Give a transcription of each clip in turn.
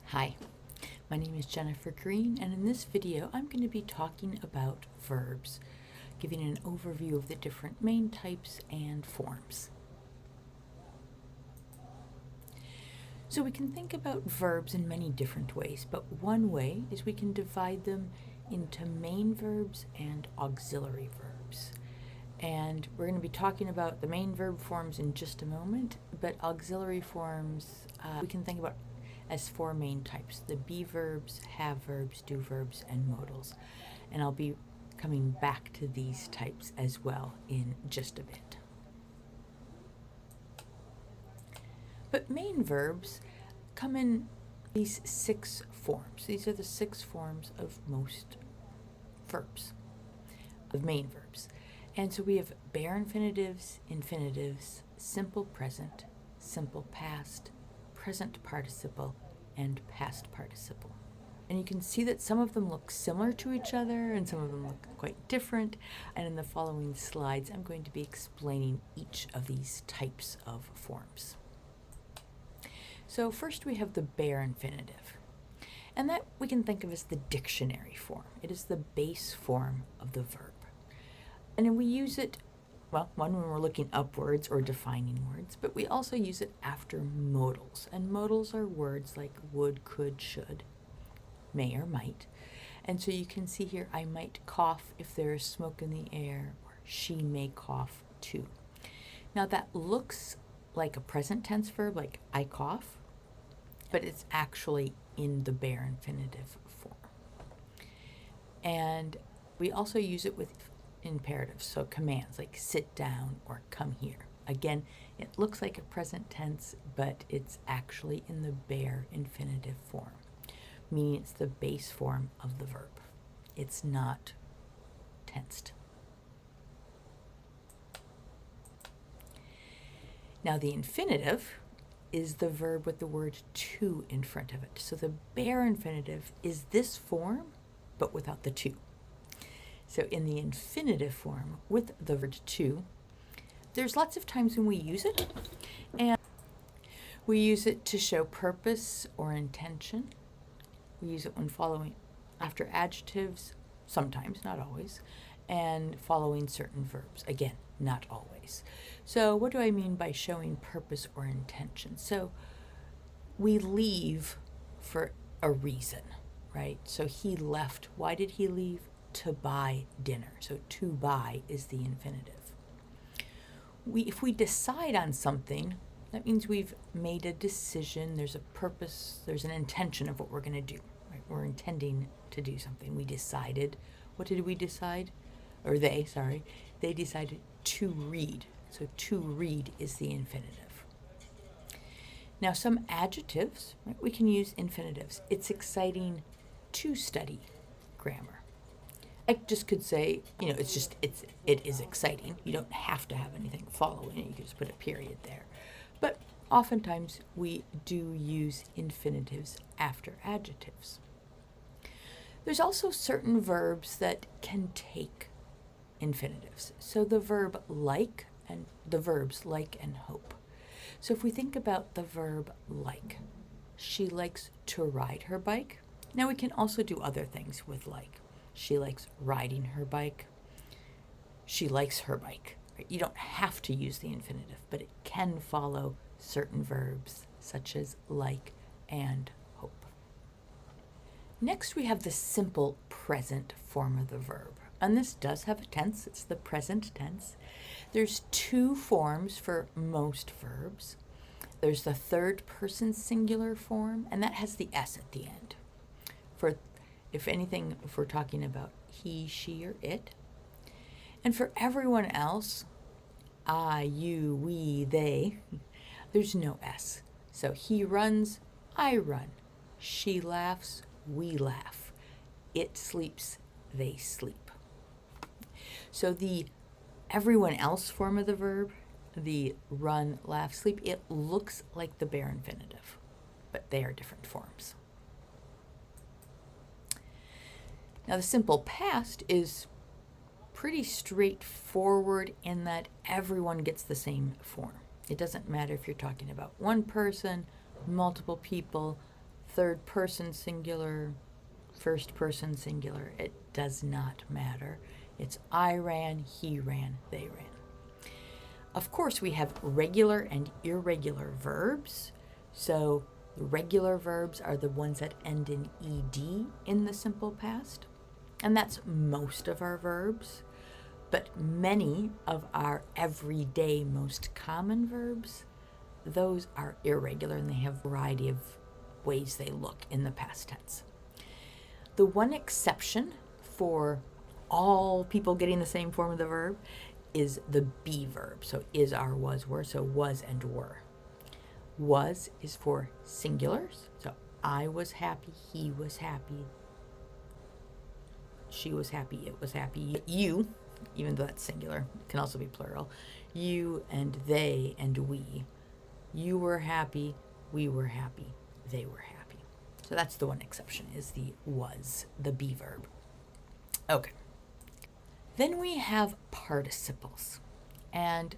Hi, my name is Jennifer Green, and in this video I'm going to be talking about verbs, giving an overview of the different main types and forms. So we can think about verbs in many different ways, but one way is we can divide them into main verbs and auxiliary verbs. And we're going to be talking about the main verb forms in just a moment, but auxiliary forms we can think about as four main types: the be verbs, have verbs, do verbs, and modals. And I'll be coming back to these types as well in just a bit. But main verbs come in these 6 forms. These are the 6 forms of most verbs, of main verbs. And so we have bare infinitives, infinitives, simple present, simple past, present participle, and past participle. And you can see that some of them look similar to each other and some of them look quite different. And in the following slides, I'm going to be explaining each of these types of forms. So first we have the bare infinitive. And that we can think of as the dictionary form. It is the base form of the verb. And then we use it, well, one when we're looking upwards or defining words, but we also use it after modals. And modals are words like would, could, should, may or might. And so you can see here, I might cough if there is smoke in the air, or she may cough too. Now that looks like a present tense verb, like I cough, but it's actually in the bare infinitive form. And we also use it with imperatives, so commands like sit down or come here. Again, it looks like a present tense, but it's actually in the bare infinitive form, meaning it's the base form of the verb. It's not tensed. Now the infinitive is the verb with the word to in front of it. So the bare infinitive is this form, but without the to. So in the infinitive form with the verb to, there's lots of times when we use it, and we use it to show purpose or intention. We use it when following after adjectives, sometimes, not always, and following certain verbs. Again, not always. So what do I mean by showing purpose or intention? So we leave for a reason, right? So he left. Why did he leave? To buy dinner. So to buy is the infinitive. If we decide on something, that means we've made a decision. There's a purpose. There's an intention of what we're going to do. Right? We're intending to do something. We decided. What did we decide? Or they decided to read. So to read is the infinitive. Now some adjectives, right, we can use infinitives. It's exciting to study grammar. I just could say, it is exciting. You don't have to have anything following it. You can just put a period there. But oftentimes we do use infinitives after adjectives. There's also certain verbs that can take infinitives. So the verb like and the verbs like and hope. So if we think about the verb like, she likes to ride her bike. Now we can also do other things with like. She likes riding her bike. She likes her bike. Right? You don't have to use the infinitive, but it can follow certain verbs such as like and hope. Next, we have the simple present form of the verb. And this does have a tense. It's the present tense. There's 2 forms for most verbs. There's the third person singular form, and that has the S at the end. If we're talking about he, she, or it. And for everyone else, I, you, we, they, there's no S. So he runs, I run. She laughs, we laugh. It sleeps, they sleep. So the everyone else form of the verb, the run, laugh, sleep, it looks like the bare infinitive, but they are different forms. Now the simple past is pretty straightforward in that everyone gets the same form. It doesn't matter if you're talking about one person, multiple people, third person singular, first person singular. It does not matter. It's I ran, he ran, they ran. Of course, we have regular and irregular verbs. So the regular verbs are the ones that end in ed in the simple past. And that's most of our verbs. But many of our everyday most common verbs, those are irregular and they have a variety of ways they look in the past tense. The one exception for all people getting the same form of the verb is the be verb. So is, are, was, were. So was and were. Was is for singulars. So I was happy, he was happy, she was happy, it was happy. You, even though that's singular, can also be plural. You and they and we. You were happy, we were happy, they were happy. So that's the one exception, is the was, the be verb. Okay. Then we have participles. And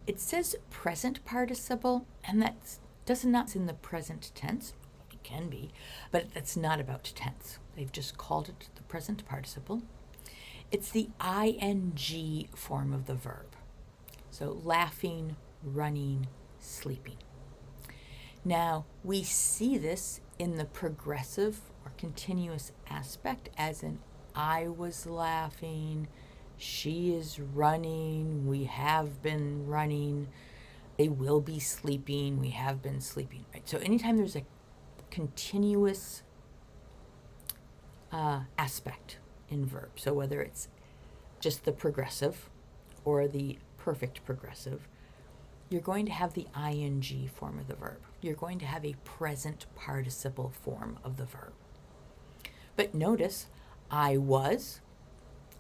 it says present participle, and that does not in the present tense. It can be, but that's not about tense. They've just called it the present participle. It's the ing form of the verb. So laughing, running, sleeping. Now, we see this in the progressive or continuous aspect as in I was laughing, she is running, we have been running, they will be sleeping, we have been sleeping, right? So anytime there's a continuous aspect in verb, so whether it's just the progressive or the perfect progressive, you're going to have the ing form of the verb. You're going to have a present participle form of the verb. But notice, I was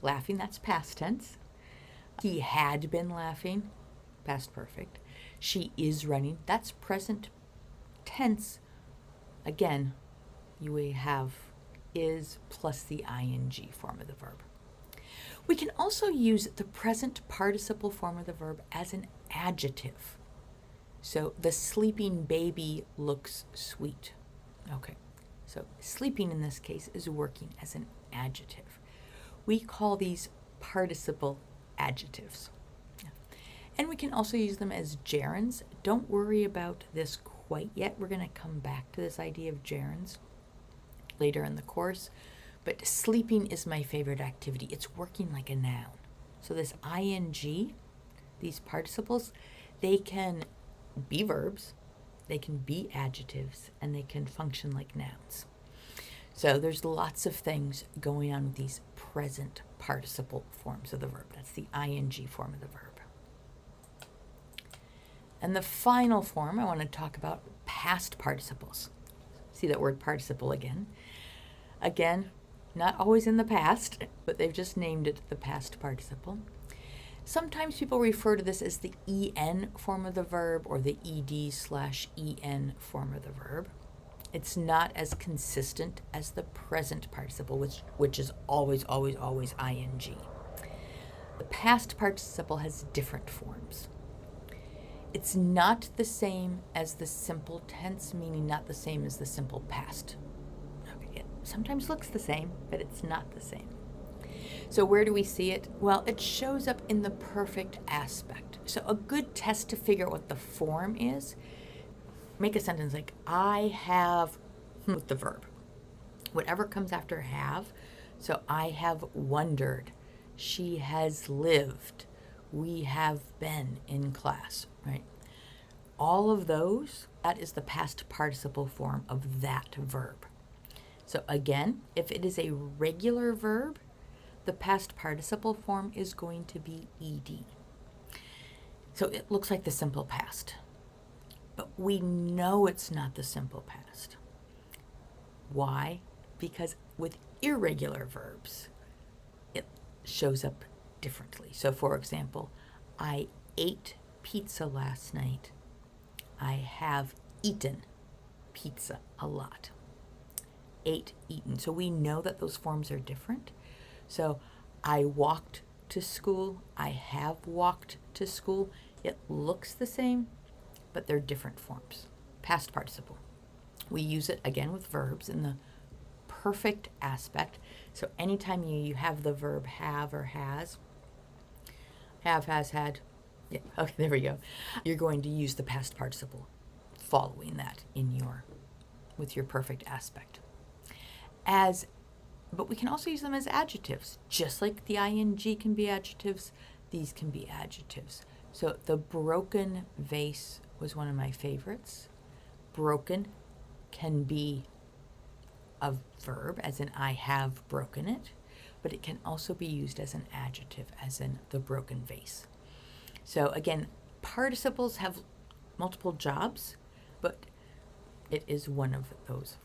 laughing, that's past tense. He had been laughing, past perfect. She is running, that's present tense. Again, you have is plus the ing form of the verb. We can also use the present participle form of the verb as an adjective. So the sleeping baby looks sweet. Okay, so sleeping in this case is working as an adjective. We call these participle adjectives. And we can also use them as gerunds. Don't worry about this quite yet. We're going to come back to this idea of gerunds later in the course. But sleeping is my favorite activity. It's working like a noun. So this ing, these participles, they can be verbs, they can be adjectives, and they can function like nouns. So there's lots of things going on with these present participle forms of the verb. That's the ing form of the verb. And the final form, I want to talk about past participles. See that word participle again. Again, not always in the past, but they've just named it the past participle. Sometimes people refer to this as the en form of the verb or the ed/en form of the verb. It's not as consistent as the present participle, which is always, always, always ing. The past participle has different forms. It's not the same as the simple tense, meaning not the same as the simple past. Okay, it sometimes looks the same, but it's not the same. So where do we see it? Well, it shows up in the perfect aspect. So a good test to figure out what the form is, make a sentence like, I have with the verb. Whatever comes after have. So I have wondered. She has lived. We have been in class, right? All of those, that is the past participle form of that verb. So again, if it is a regular verb, the past participle form is going to be ed. So it looks like the simple past. But we know it's not the simple past. Why? Because with irregular verbs, it shows up differently. So for example, I ate pizza last night. I have eaten pizza a lot. Ate, eaten. So we know that those forms are different. So I walked to school. I have walked to school. It looks the same, but they're different forms. Past participle. We use it again with verbs in the perfect aspect. So anytime you have the verb have or has, has, had, yeah, okay, there we go. You're going to use the past participle following that with your perfect aspect. But we can also use them as adjectives. Just like the ing can be adjectives, these can be adjectives. So the broken vase was one of my favorites. Broken can be a verb, as in I have broken it, but it can also be used as an adjective, as in the broken vase. So again, participles have multiple jobs, but it is one of those